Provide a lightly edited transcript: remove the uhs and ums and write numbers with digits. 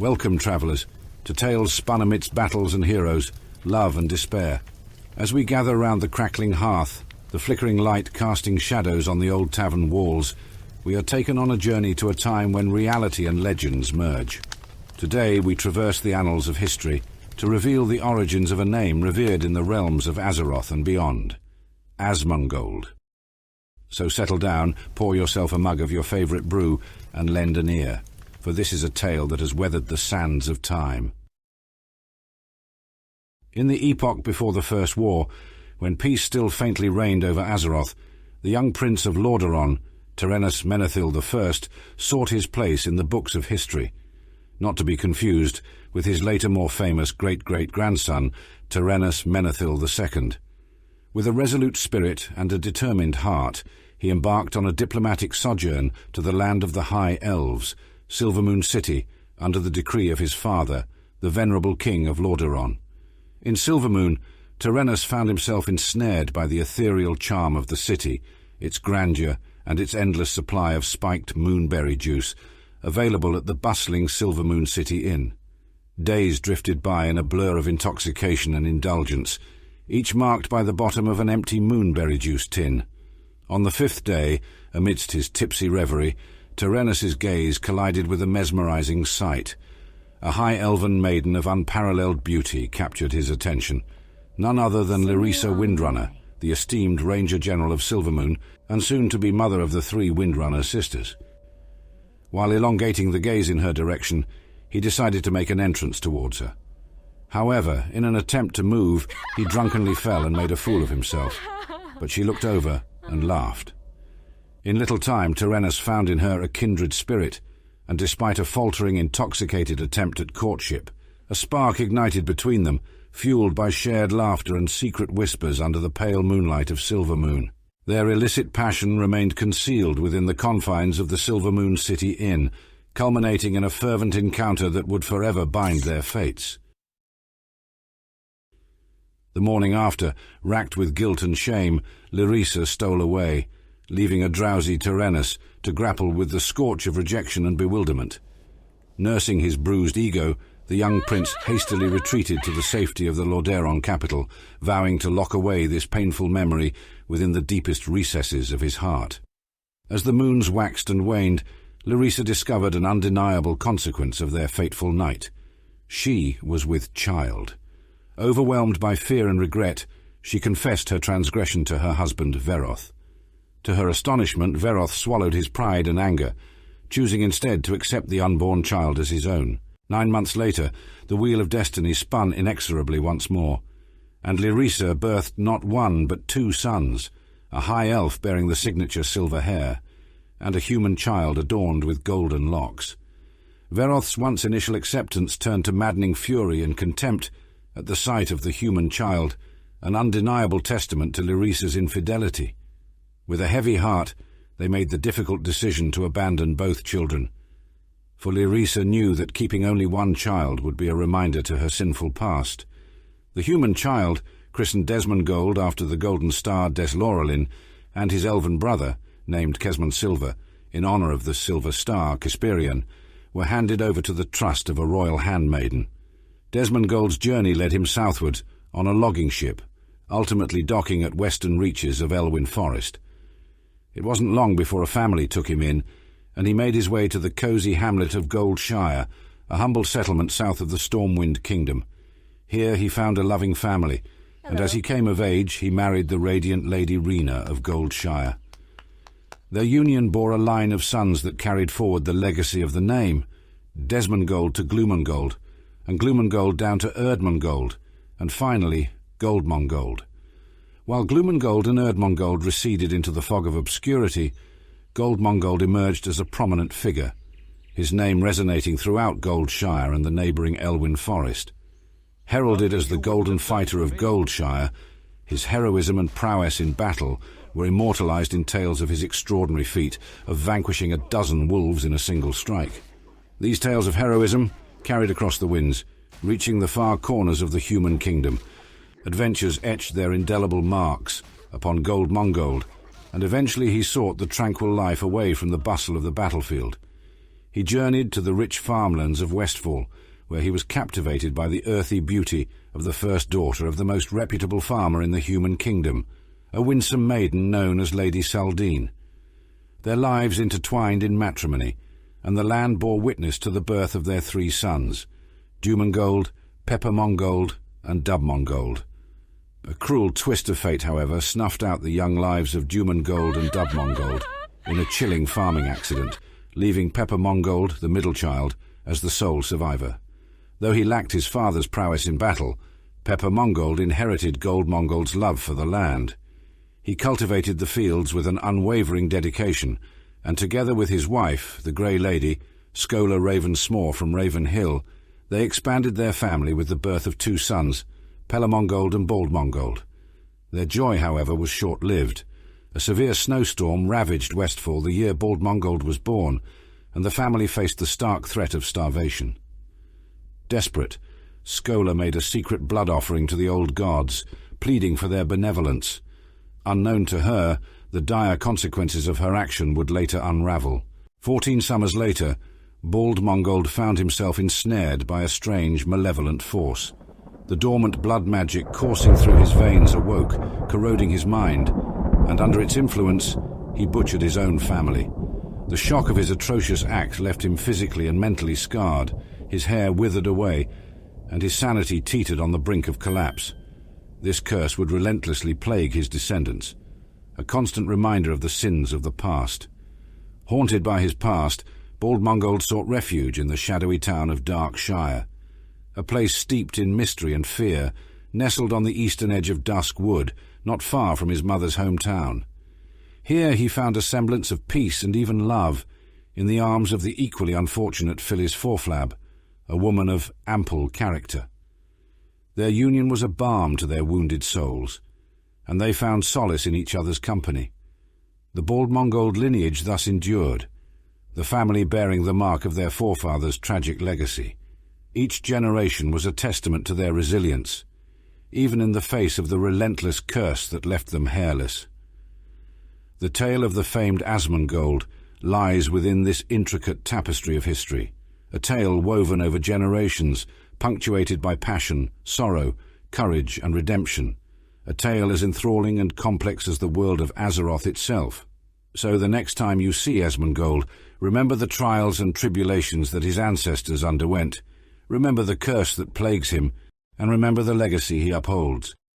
Welcome, travellers, to tales spun amidst battles and heroes, love and despair. As we gather round the crackling hearth, the flickering light casting shadows on the old tavern walls, we are taken on a journey to a time when reality and legends merge. Today we traverse the annals of history to reveal the origins of a name revered in the realms of Azeroth and beyond, Asmongold. So settle down, pour yourself a mug of your favourite brew, and lend an ear, for this is a tale that has weathered the sands of time. In the epoch before the First War, when peace still faintly reigned over Azeroth, the young prince of Lordaeron, Terenus Menethil I, sought his place in the books of history, not to be confused with his later more famous great-great-grandson, Terenus Menethil II. With a resolute spirit and a determined heart, he embarked on a diplomatic sojourn to the land of the High Elves, Silvermoon City, under the decree of his father, the venerable king of Lordaeron. In Silvermoon, Terenus found himself ensnared by the ethereal charm of the city, its grandeur, and its endless supply of spiked moonberry juice, available at the bustling Silvermoon City Inn. Days drifted by in a blur of intoxication and indulgence, each marked by the bottom of an empty moonberry juice tin. On the fifth day, amidst his tipsy reverie, Terenus's gaze collided with a mesmerizing sight. A high elven maiden of unparalleled beauty captured his attention, none other than Lyrissa Windrunner, the esteemed Ranger General of Silvermoon, and soon to be mother of the 3 Windrunner sisters. While elongating the gaze in her direction, he decided to make an entrance towards her. However, in an attempt to move, he drunkenly fell and made a fool of himself, but she looked over and laughed. In little time, Terenus found in her a kindred spirit, and despite a faltering, intoxicated attempt at courtship, a spark ignited between them, fueled by shared laughter and secret whispers under the pale moonlight of Silvermoon. Their illicit passion remained concealed within the confines of the Silvermoon City Inn, culminating in a fervent encounter that would forever bind their fates. The morning after, racked with guilt and shame, Lyrissa stole away, leaving a drowsy Terenus to grapple with the scorch of rejection and bewilderment. Nursing his bruised ego, the young prince hastily retreated to the safety of the Lordaeron capital, vowing to lock away this painful memory within the deepest recesses of his heart. As the moons waxed and waned, Lyrissa discovered an undeniable consequence of their fateful night. She was with child. Overwhelmed by fear and regret, she confessed her transgression to her husband Veroth. To her astonishment, Veroth swallowed his pride and anger, choosing instead to accept the unborn child as his own. 9 months later, the wheel of destiny spun inexorably once more, and Lyrissa birthed not 1 but 2 sons, a high elf bearing the signature silver hair, and a human child adorned with golden locks. Veroth's once initial acceptance turned to maddening fury and contempt at the sight of the human child, an undeniable testament to Lyrissa's infidelity. With a heavy heart, they made the difficult decision to abandon both children, for Lyrissa knew that keeping only 1 child would be a reminder to her sinful past. The human child, christened Asmongold after the golden star Deslorelin, and his elven brother, named Kesmond Silver, in honour of the silver star Casperian, were handed over to the trust of a royal handmaiden. Asmongold's journey led him southward on a logging ship, ultimately docking at western reaches of Elwyn Forest. It wasn't long before a family took him in, and he made his way to the cosy hamlet of Goldshire, a humble settlement south of the Stormwind Kingdom. Here he found a loving family, and as he came of age, he married the radiant Lady Rena of Goldshire. Their union bore a line of sons that carried forward the legacy of the name, Asmongold to Gloommengold, and Gloommengold down to Erdmongold, and finally Goldmongold. While Gloommengold and Erdmongold receded into the fog of obscurity, Goldmongold emerged as a prominent figure, his name resonating throughout Goldshire and the neighbouring Elwyn Forest. Heralded as the Golden Fighter of Goldshire, his heroism and prowess in battle were immortalised in tales of his extraordinary feat of vanquishing a dozen wolves in a single strike. These tales of heroism carried across the winds, reaching the far corners of the human kingdom. Adventures etched their indelible marks upon Goldmongold, and eventually he sought the tranquil life away from the bustle of the battlefield. He journeyed to the rich farmlands of Westfall, where he was captivated by the earthy beauty of the first daughter of the most reputable farmer in the human kingdom, a winsome maiden known as Lady Saldine. Their lives intertwined in matrimony, and the land bore witness to the birth of their 3 sons, Asmongold, Asmongold, and Asmongold. A cruel twist of fate, however, snuffed out the young lives of Asmongold and Asmongold in a chilling farming accident, leaving Asmongold, the middle child, as the sole survivor. Though he lacked his father's prowess in battle, Asmongold inherited Asmongold's love for the land. He cultivated the fields with an unwavering dedication, and together with his wife, the Grey Lady, Skola Ravensmore from Raven Hill, they expanded their family with the birth of 2 sons, Asmongold and Asmongold. Their joy, however, was short-lived. A severe snowstorm ravaged Westfall the year Asmongold was born, and the family faced the stark threat of starvation. Desperate, Skola made a secret blood offering to the old gods, pleading for their benevolence. Unknown to her, the dire consequences of her action would later unravel. 14 summers later, Asmongold found himself ensnared by a strange, malevolent force. The dormant blood magic coursing through his veins awoke, corroding his mind, and under its influence, he butchered his own family. The shock of his atrocious act left him physically and mentally scarred, his hair withered away, and his sanity teetered on the brink of collapse. This curse would relentlessly plague his descendants, a constant reminder of the sins of the past. Haunted by his past, Asmongold sought refuge in the shadowy town of Darkshire, a place steeped in mystery and fear, nestled on the eastern edge of Dusk Wood, not far from his mother's hometown. Here he found a semblance of peace and even love in the arms of the equally unfortunate Phyllis Forflab, a woman of ample character. Their union was a balm to their wounded souls, and they found solace in each other's company. The Asmongold lineage thus endured, the family bearing the mark of their forefathers' tragic legacy. Each generation was a testament to their resilience, even in the face of the relentless curse that left them hairless. The tale of the famed Asmongold lies within this intricate tapestry of history, a tale woven over generations, punctuated by passion, sorrow, courage, and redemption, a tale as enthralling and complex as the world of Azeroth itself. So the next time you see Asmongold, remember the trials and tribulations that his ancestors underwent, remember the curse that plagues him, and remember the legacy he upholds.